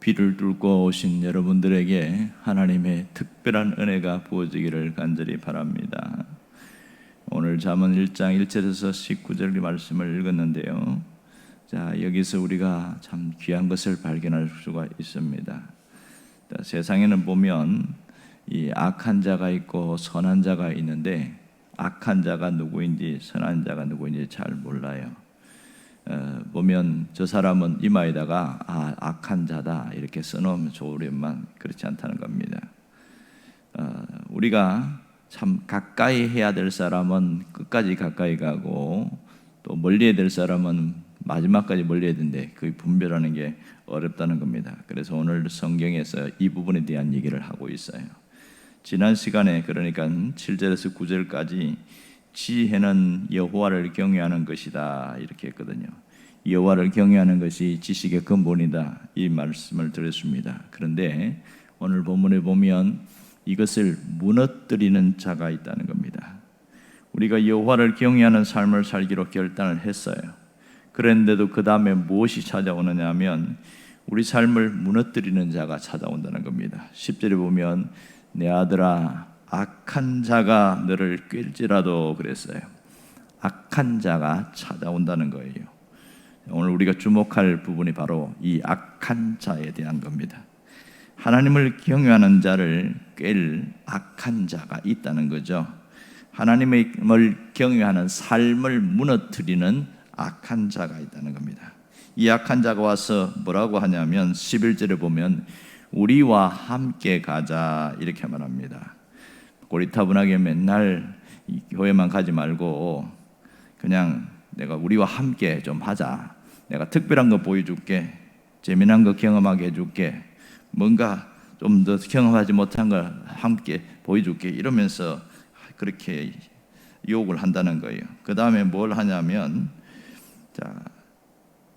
비를 뚫고 오신 여러분들에게 하나님의 특별한 은혜가 부어지기를 간절히 바랍니다. 오늘 잠언 1장 1절에서 19절 말씀을 읽었는데요. 자, 여기서 우리가 참 귀한 것을 발견할 수가 있습니다. 세상에는 보면 이 악한 자가 있고 선한 자가 있는데 악한 자가 누구인지 선한 자가 누구인지 잘 몰라요. 보면 저 사람은 이마에다가 악한 자다 이렇게 써놓으면 좋으련만 그렇지 않다는 겁니다. 우리가 참 가까이 해야 될 사람은 끝까지 가까이 가고 또 멀리 해야 될 사람은 마지막까지 멀리 해야 되는데 그 분별하는 게 어렵다는 겁니다. 그래서 오늘 성경에서 이 부분에 대한 얘기를 하고 있어요. 지난 시간에 그러니까 7절에서 9절까지 지혜는 여호와를 경외하는 것이다 이렇게 했거든요. 여호와를 경외하는 것이 지식의 근본이다 이 말씀을 드렸습니다. 그런데 오늘 본문에 보면 이것을 무너뜨리는 자가 있다는 겁니다. 우리가 여호와를 경외하는 삶을 살기로 결단을 했어요. 그런데도 그 다음에 무엇이 찾아오느냐 하면 우리 삶을 무너뜨리는 자가 찾아온다는 겁니다. 10절에 보면 내 아들아 악한 자가 너를 꿰일지라도 그랬어요. 악한 자가 찾아온다는 거예요. 오늘 우리가 주목할 부분이 바로 이 악한 자에 대한 겁니다. 하나님을 경외하는 자를 꿰일 악한 자가 있다는 거죠. 하나님을 경외하는 삶을 무너뜨리는 악한 자가 있다는 겁니다. 이 악한 자가 와서 뭐라고 하냐면 11절에 보면 우리와 함께 가자 이렇게 말합니다. 고리타분하게 맨날 교회만 가지 말고 그냥 내가 우리와 함께 좀 하자. 내가 특별한 거 보여줄게. 재미난 거 경험하게 해줄게. 뭔가 좀 더 경험하지 못한 걸 함께 보여줄게. 이러면서 그렇게 유혹을 한다는 거예요. 그 다음에 뭘 하냐면 자,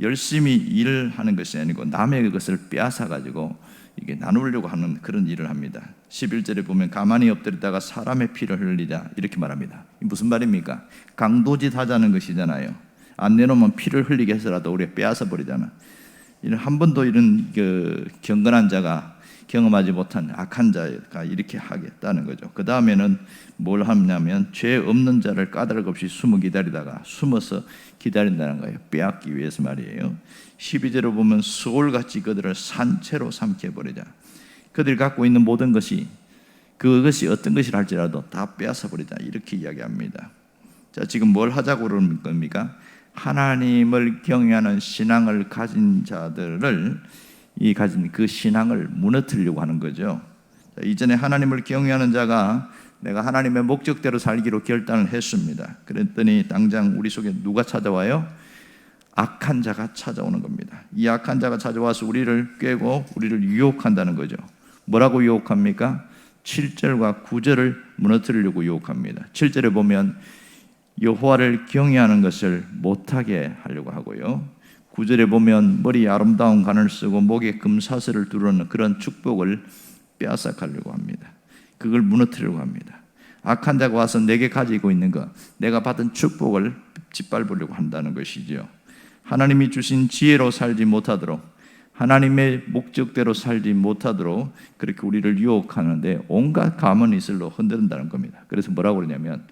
열심히 일을 하는 것이 아니고 남의 것을 빼앗아 가지고 이게 나누려고 하는 그런 일을 합니다. 11절에 보면 가만히 엎드리다가 사람의 피를 흘리자 이렇게 말합니다. 무슨 말입니까? 강도짓 하자는 것이잖아요. 안 내놓으면 피를 흘리게 해서라도 우리가 빼앗아 버리잖아. 한 번도 이런 경건한 자가 경험하지 못한 악한 자가 이렇게 하겠다는 거죠. 그 다음에는 뭘 하냐면 죄 없는 자를 까닭 없이 숨어서 기다린다는 거예요. 빼앗기 위해서 말이에요. 12절로 보면 소울같이 그들을 산채로 삼켜버리자. 그들이 갖고 있는 모든 것이 그것이 어떤 것이라 할지라도 다 빼앗아버리자 이렇게 이야기합니다. 자, 지금 뭘 하자고 그러는 겁니까? 하나님을 경외하는 신앙을 가진 자들을 가진 그 신앙을 무너뜨리려고 하는 거죠. 자, 이전에 하나님을 경외하는 자가 내가 하나님의 목적대로 살기로 결단을 했습니다. 그랬더니 당장 우리 속에 누가 찾아와요? 악한 자가 찾아오는 겁니다. 이 악한 자가 찾아와서 우리를 꿰고 우리를 유혹한다는 거죠. 뭐라고 유혹합니까? 7절과 9절을 무너뜨리려고 유혹합니다. 7절에 보면 여호와를 경외하는 것을 못하게 하려고 하고요. 9절에 보면 머리에 아름다운 관을 쓰고 목에 금사슬을 두르는 그런 축복을 빼앗아가려고 합니다. 그걸 무너뜨리려고 합니다. 악한 자가 와서 내게 가지고 있는 것, 내가 받은 축복을 짓밟으려고 한다는 것이죠. 하나님이 주신 지혜로 살지 못하도록, 하나님의 목적대로 살지 못하도록 그렇게 우리를 유혹하는데 온갖 가문이슬로 흔든다는 겁니다. 그래서 뭐라고 그러냐면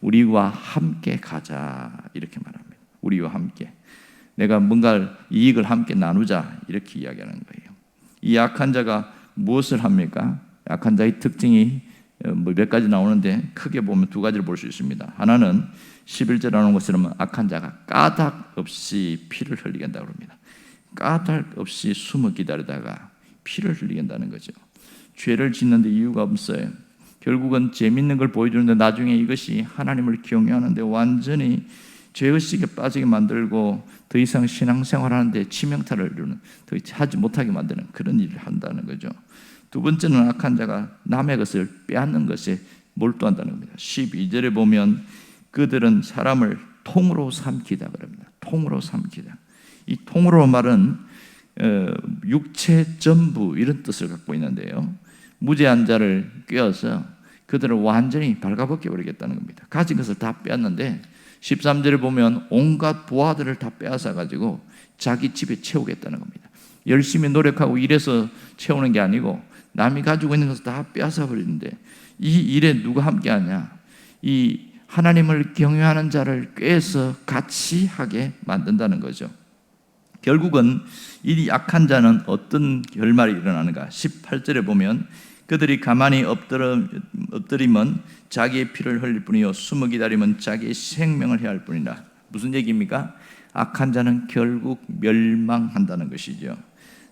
우리와 함께 가자 이렇게 말합니다. 우리와 함께 내가 뭔가 이익을 함께 나누자 이렇게 이야기하는 거예요. 이 악한 자가 무엇을 합니까? 악한 자의 특징이 몇 가지 나오는데 크게 보면 두 가지를 볼 수 있습니다. 하나는 11절에 나오는 것처럼 악한 자가 까닭 없이 피를 흘리게 한다고 합니다. 까닭 없이 숨어 기다리다가 피를 흘리게 한다는 거죠. 죄를 짓는데 이유가 없어요. 결국은 재밌는 걸 보여주는데 나중에 이것이 하나님을 경외하는데 완전히 죄의식에 빠지게 만들고 더 이상 신앙생활하는데 치명타를 이루는, 더 하지 못하게 만드는 그런 일을 한다는 거죠. 두 번째는 악한 자가 남의 것을 빼앗는 것에 몰두한다는 겁니다. 12절에 보면 그들은 사람을 통으로 삼키다 그럽니다. 통으로 삼키다. 이 통으로 말은 육체 전부 이런 뜻을 갖고 있는데요. 무죄한 자를 꿰어서 그들을 완전히 발가벗겨 버리겠다는 겁니다. 가진 것을 다 빼앗는데 13절에 보면 온갖 부하들을 다 빼앗아 가지고 자기 집에 채우겠다는 겁니다. 열심히 노력하고 일해서 채우는 게 아니고 남이 가지고 있는 것을 다 빼앗아 버리는데 이 일에 누가 함께하냐? 이 하나님을 경외하는 자를 꾀해서 같이 하게 만든다는 거죠. 결국은 이 약한 자는 어떤 결말이 일어나는가? 18절에 보면 그들이 가만히 엎드리면 자기의 피를 흘릴 뿐이요 숨어 기다리면 자기의 생명을 해야 할 뿐이라. 무슨 얘기입니까? 악한 자는 결국 멸망한다는 것이죠.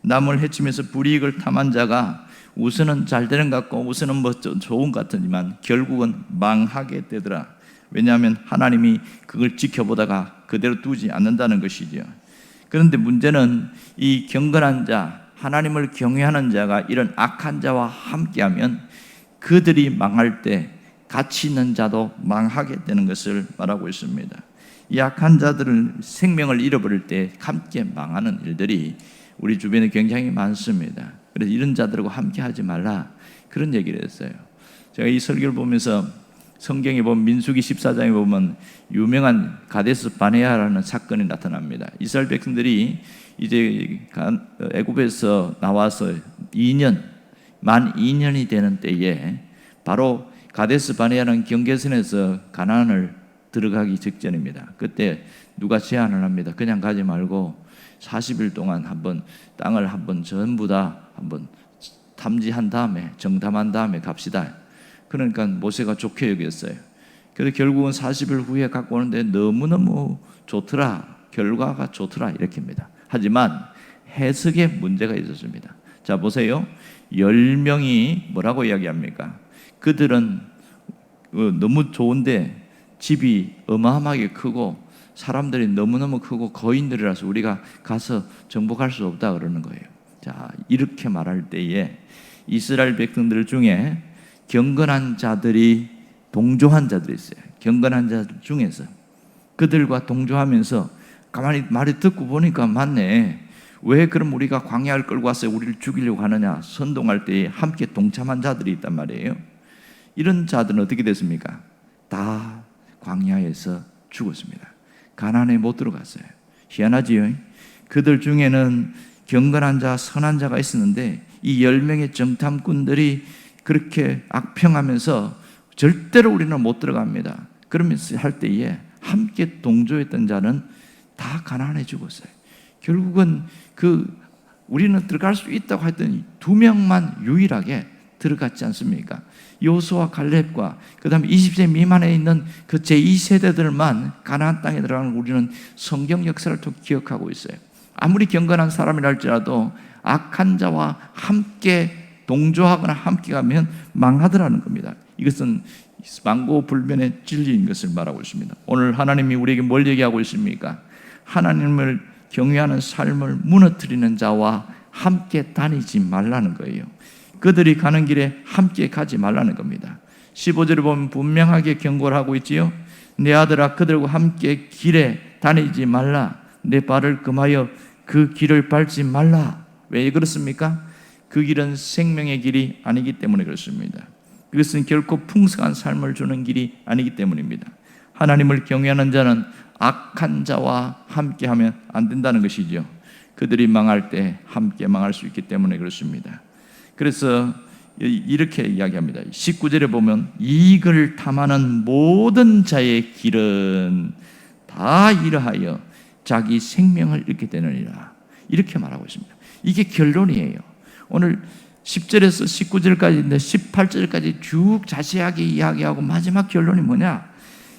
남을 해치면서 불이익을 탐한 자가 우선은 잘 되는 것 같고 우선은 뭐 좋은 것 같지만 결국은 망하게 되더라. 왜냐하면 하나님이 그걸 지켜보다가 그대로 두지 않는다는 것이죠. 그런데 문제는 이 경건한 자, 하나님을 경외하는 자가 이런 악한 자와 함께하면 그들이 망할 때 같이 있는 자도 망하게 되는 것을 말하고 있습니다. 이 악한 자들은 생명을 잃어버릴 때 함께 망하는 일들이 우리 주변에 굉장히 많습니다. 그래서 이런 자들하고 함께 하지 말라 그런 얘기를 했어요. 제가 이 설교를 보면서 성경에 보면 민수기 14장에 보면 유명한 가데스 바네아라는 사건이 나타납니다. 이스라엘 백성들이 이제 애굽에서 나와서 만 2년이 되는 때에 바로 가데스 바네아라는 경계선에서 가나안을 들어가기 직전입니다. 그때 누가 제안을 합니다. 그냥 가지 말고 40일 동안 한번 땅을 한번 전부 다 한번 탐지한 다음에 정탐한 다음에 갑시다. 그러니까 모세가 좋게 여겼어요. 그래서 결국은 40일 후에 갖고 오는데 너무너무 좋더라. 결과가 좋더라 이렇게입니다. 하지만 해석에 문제가 있었습니다. 자 보세요. 10명이 뭐라고 이야기합니까? 그들은 너무 좋은데 집이 어마어마하게 크고 사람들이 너무너무 크고 거인들이라서 우리가 가서 정복할 수 없다 그러는 거예요. 자 이렇게 말할 때에 이스라엘 백성들 중에 경건한 자들이 동조한 자들이 있어요. 경건한 자들 중에서 그들과 동조하면서 가만히 말을 듣고 보니까 맞네. 왜 그럼 우리가 광야를 끌고 와서 우리를 죽이려고 하느냐? 선동할 때에 함께 동참한 자들이 있단 말이에요. 이런 자들은 어떻게 됐습니까? 다 광야에서 죽었습니다. 가나안에 못 들어갔어요. 희한하지요? 그들 중에는 경건한 자, 선한 자가 있었는데 이 10명의 정탐꾼들이 그렇게 악평하면서 절대로 우리는 못 들어갑니다. 그러면서 할 때에 함께 동조했던 자는 다 가나안에 죽었어요. 결국은 우리는 들어갈 수 있다고 했더니 2명만 유일하게 들어갔지 않습니까? 여호수아 갈렙과 그 다음에 20세 미만에 있는 그 제2세대들만 가나안 땅에 들어가는 우리는 성경 역사를 또 기억하고 있어요. 아무리 경건한 사람이라 할지라도 악한 자와 함께 동조하거나 함께 가면 망하더라는 겁니다. 이것은 만고불변의 진리인 것을 말하고 있습니다. 오늘 하나님이 우리에게 뭘 얘기하고 있습니까? 하나님을 경외하는 삶을 무너뜨리는 자와 함께 다니지 말라는 거예요. 그들이 가는 길에 함께 가지 말라는 겁니다. 15절에 보면 분명하게 경고를 하고 있지요. 내 아들아 그들과 함께 길에 다니지 말라. 내 발을 금하여 그 길을 밟지 말라. 왜 그렇습니까? 그 길은 생명의 길이 아니기 때문에 그렇습니다. 그것은 결코 풍성한 삶을 주는 길이 아니기 때문입니다. 하나님을 경외하는 자는 악한 자와 함께하면 안 된다는 것이죠. 그들이 망할 때 함께 망할 수 있기 때문에 그렇습니다. 그래서 이렇게 이야기합니다. 19절에 보면 이익을 탐하는 모든 자의 길은 다 이러하여 자기 생명을 잃게 되느니라. 이렇게 말하고 있습니다. 이게 결론이에요. 오늘 10절에서 19절까지인데 18절까지 쭉 자세하게 이야기하고 마지막 결론이 뭐냐?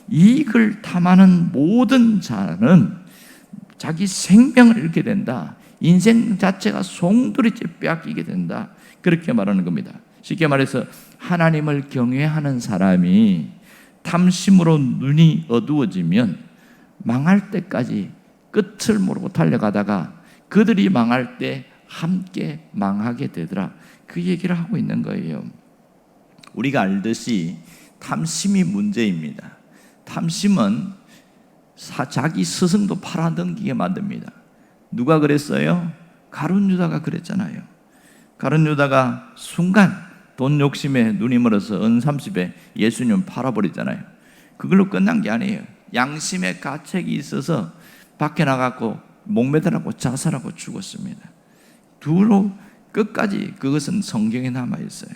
이익을 탐하는 모든 자는 자기 생명을 잃게 된다. 인생 자체가 송두리째 빼앗기게 된다. 그렇게 말하는 겁니다. 쉽게 말해서 하나님을 경외하는 사람이 탐심으로 눈이 어두워지면 망할 때까지 끝을 모르고 달려가다가 그들이 망할 때 함께 망하게 되더라. 그 얘기를 하고 있는 거예요. 우리가 알듯이 탐심이 문제입니다. 탐심은 자기 스승도 팔아넘기게 만듭니다. 누가 그랬어요? 가룟 유다가 그랬잖아요. 가룟 유다가 순간 돈 욕심에 눈이 멀어서 은30에 예수님 팔아버리잖아요. 그걸로 끝난 게 아니에요. 양심의 가책이 있어서 밖에 나가고 목매달하고 자살하고 죽었습니다. 두로 끝까지 그것은 성경에 남아 있어요.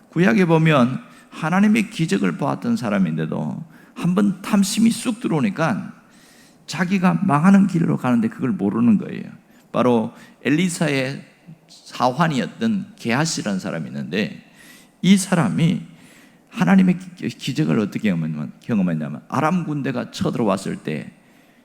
구약에 보면 하나님의 기적을 보았던 사람인데도 한번 탐심이 쑥 들어오니까 자기가 망하는 길로 가는데 그걸 모르는 거예요. 바로 엘리사의 사환이었던 게하시라는 사람이 있는데, 이 사람이 하나님의 기적을 어떻게 경험했냐면 아람 군대가 쳐들어왔을 때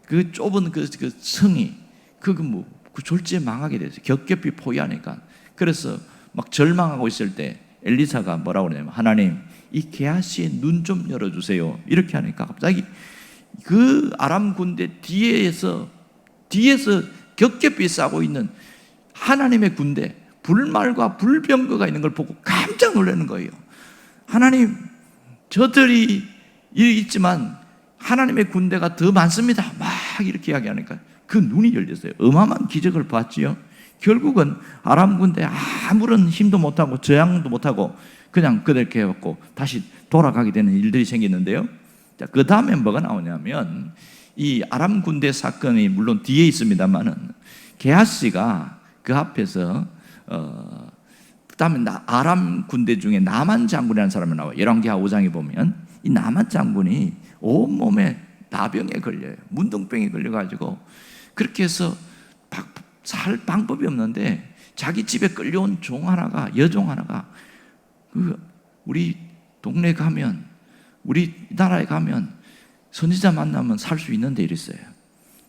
그 좁은 그 성이 그 졸지에 망하게 됐어요. 겹겹이 포위하니까. 그래서 막 절망하고 있을 때 엘리사가 뭐라고 그러냐면, 하나님, 이 게하시의 눈 좀 열어주세요. 이렇게 하니까 갑자기 그 아람 군대 뒤에서 겹겹이 싸고 있는 하나님의 군대, 불말과 불병거가 있는 걸 보고 깜짝 놀라는 거예요. 하나님, 저들이 있지만 하나님의 군대가 더 많습니다. 막 이렇게 이야기하니까 그 눈이 열렸어요. 어마어마한 기적을 봤지요. 결국은 아람 군대 아무런 힘도 못하고 저항도 못하고 그냥 그렇게 해갖고 다시 돌아가게 되는 일들이 생겼는데요. 자, 그 다음에 뭐가 나오냐면, 이 아람 군대 사건이 물론 뒤에 있습니다만은 게하시가 그 앞에서 그 다음에 아람 군대 중에 나만 장군이라는 사람이 나와요. 열왕기하 5장에 보면 이 나만 장군이 온몸에 나병에 걸려요. 문둥병에 걸려가지고 그렇게 해서 살 방법이 없는데 자기 집에 끌려온 여종 하나가 우리 동네 가면, 우리 나라에 가면 선지자 만나면 살 수 있는데 이랬어요.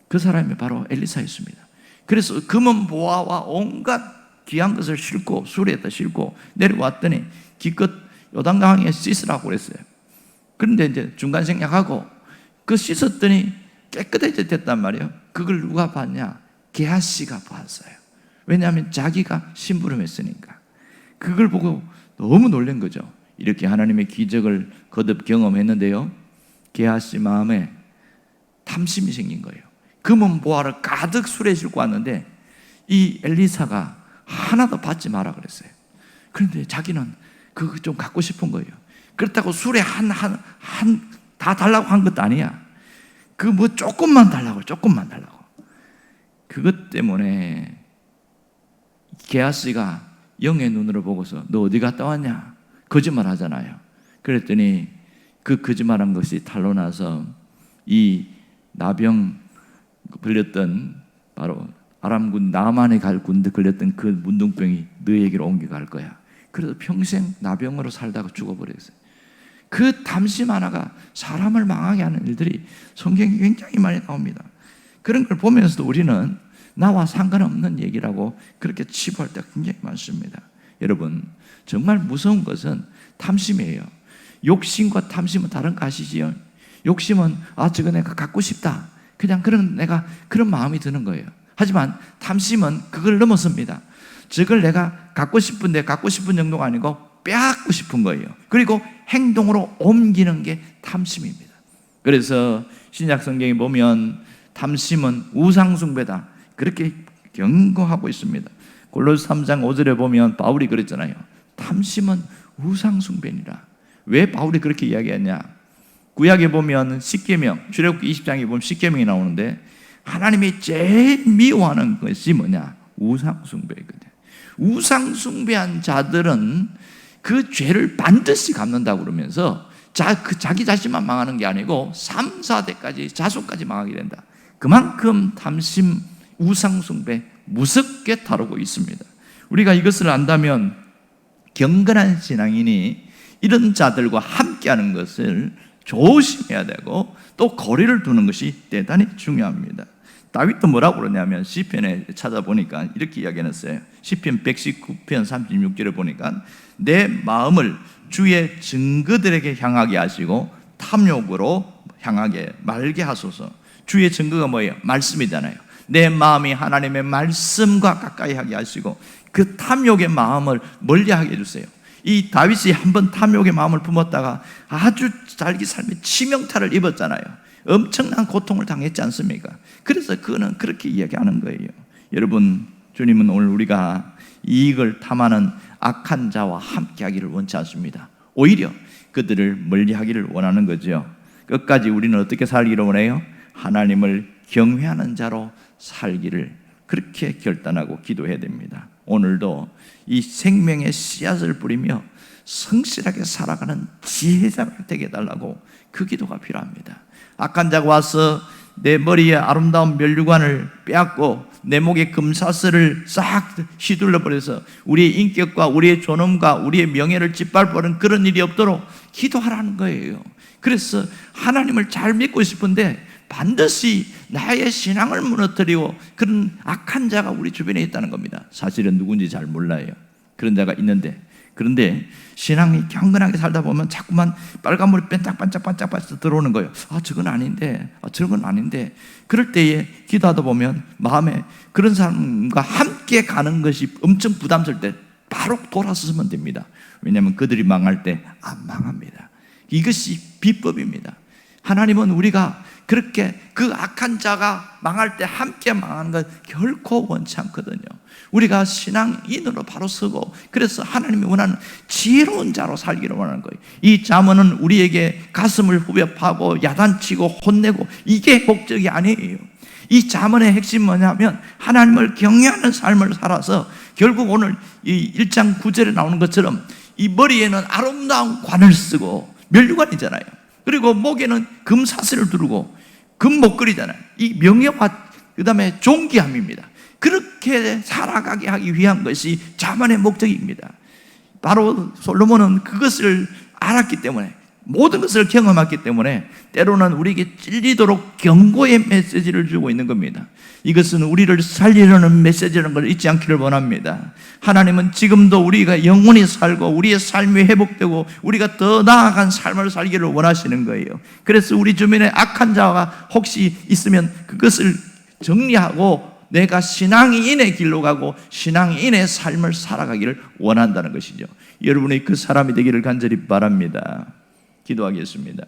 그 사람이 바로 엘리사였습니다. 그래서 금은 보화와 온갖 귀한 것을 싣고 수레에다 싣고 내려왔더니 기껏 요단강에 씻으라고 그랬어요. 그런데 이제 중간 생략하고 그 씻었더니 깨끗해졌단 말이에요. 그걸 누가 봤냐? 게하시가 봤어요. 왜냐하면 자기가 심부름했으니까. 그걸 보고 너무 놀란 거죠. 이렇게 하나님의 기적을 거듭 경험했는데요, 게하시 마음에 탐심이 생긴 거예요. 금은 보화를 가득 수레에 싣고 왔는데 이 엘리사가 하나도 받지 마라 그랬어요. 그런데 자기는 그거 좀 갖고 싶은 거예요. 그렇다고 수레 다 달라고 한 것도 아니야. 그 조금만 달라고. 그것 때문에 게하시가 영의 눈으로 보고서 너 어디 갔다 왔냐? 거짓말 하잖아요. 그랬더니 그 거짓말한 것이 탄로나서 이 나병 걸렸던, 바로 아람군 나만에 갈 군대 걸렸던 그 문둥병이 너에게로 옮겨갈 거야. 그래서 평생 나병으로 살다가 죽어버렸어요. 그 탐심 하나가 사람을 망하게 하는 일들이 성경에 굉장히 많이 나옵니다. 그런 걸 보면서도 우리는 나와 상관없는 얘기라고 그렇게 치부할 때가 굉장히 많습니다. 여러분, 정말 무서운 것은 탐심이에요. 욕심과 탐심은 다른 거 아시지요? 욕심은 저거 내가 갖고 싶다, 그냥 내가 그런 마음이 드는 거예요. 하지만 탐심은 그걸 넘어섭니다. 저걸 내가 갖고 싶은데 갖고 싶은 정도가 아니고 빼앗고 싶은 거예요. 그리고 행동으로 옮기는 게 탐심입니다. 그래서 신약 성경에 보면 탐심은 우상숭배다, 그렇게 경고하고 있습니다. 골로새 3장 5절에 보면 바울이 그랬잖아요. 탐심은 우상숭배니라. 왜 바울이 그렇게 이야기했냐? 구약에 보면 십계명, 출애굽기 20장에 보면 십계명이 나오는데 하나님이 제일 미워하는 것이 뭐냐? 우상숭배거든요. 우상숭배한 자들은 그 죄를 반드시 갚는다고 그러면서 자기 자신만 망하는 게 아니고 3, 4대까지 자손까지 망하게 된다. 그만큼 탐심, 우상숭배 무섭게 다루고 있습니다. 우리가 이것을 안다면 경건한 신앙인이 이런 자들과 함께하는 것을 조심해야 되고 또 거리를 두는 것이 대단히 중요합니다. 다윗도 뭐라고 그러냐면 시편에 찾아보니까 이렇게 이야기했어요. 시편 119편 36절에 보니까 내 마음을 주의 증거들에게 향하게 하시고 탐욕으로 향하게 말게 하소서. 주의 증거가 뭐예요? 말씀이잖아요. 내 마음이 하나님의 말씀과 가까이 하게 하시고 그 탐욕의 마음을 멀리하게 해주세요. 이 다윗이 한번 탐욕의 마음을 품었다가 아주 자기 삶에 치명타를 입었잖아요. 엄청난 고통을 당했지 않습니까? 그래서 그는 그렇게 이야기하는 거예요. 여러분, 주님은 오늘 우리가 이익을 탐하는 악한 자와 함께하기를 원치 않습니다. 오히려 그들을 멀리하기를 원하는 거죠. 끝까지 우리는 어떻게 살기를 원해요? 하나님을 경외하는 자로 살기를 그렇게 결단하고 기도해야 됩니다. 오늘도 이 생명의 씨앗을 뿌리며 성실하게 살아가는 지혜자가 되게 해달라고 그 기도가 필요합니다. 악한 자가 와서 내 머리에 아름다운 면류관을 빼앗고 내 목에 금사슬을 싹 휘둘러 버려서 우리의 인격과 우리의 존엄과 우리의 명예를 짓밟아버리는 그런 일이 없도록 기도하라는 거예요. 그래서 하나님을 잘 믿고 싶은데 반드시 나의 신앙을 무너뜨리고 그런 악한 자가 우리 주변에 있다는 겁니다. 사실은 누군지 잘 몰라요. 그런 자가 있는데, 그런데 신앙이 경건하게 살다 보면 자꾸만 빨간물이 반짝반짝 들어오는 거예요. 저건 아닌데, 저건 아닌데. 그럴 때에 기도하다 보면 마음에 그런 사람과 함께 가는 것이 엄청 부담스러울 때 바로 돌아서면 됩니다. 왜냐하면 그들이 망할 때 안 망합니다. 이것이 비법입니다. 하나님은 우리가 그렇게 그 악한 자가 망할 때 함께 망하는 건 결코 원치 않거든요. 우리가 신앙인으로 바로 서고, 그래서 하나님이 원하는 지혜로운 자로 살기를 원하는 거예요. 이 잠언은 우리에게 가슴을 후벼 파고 야단치고 혼내고 이게 목적이 아니에요. 이 잠언의 핵심은 뭐냐면 하나님을 경외하는 삶을 살아서 결국 오늘 이 1장 9절에 나오는 것처럼 이 머리에는 아름다운 관을 쓰고, 면류관이잖아요. 그리고 목에는 금사슬을 두르고 금목걸이잖아요. 이 명예와 그 다음에 존귀함입니다. 그렇게 살아가게 하기 위한 것이 잠언의 목적입니다. 바로 솔로몬은 그것을 알았기 때문에, 모든 것을 경험했기 때문에 때로는 우리에게 찔리도록 경고의 메시지를 주고 있는 겁니다. 이것은 우리를 살리려는 메시지라는 걸 잊지 않기를 원합니다. 하나님은 지금도 우리가 영원히 살고 우리의 삶이 회복되고 우리가 더 나아간 삶을 살기를 원하시는 거예요. 그래서 우리 주변에 악한 자가 혹시 있으면 그것을 정리하고 내가 신앙인의 길로 가고 신앙인의 삶을 살아가기를 원한다는 것이죠. 여러분이 그 사람이 되기를 간절히 바랍니다. 기도하겠습니다.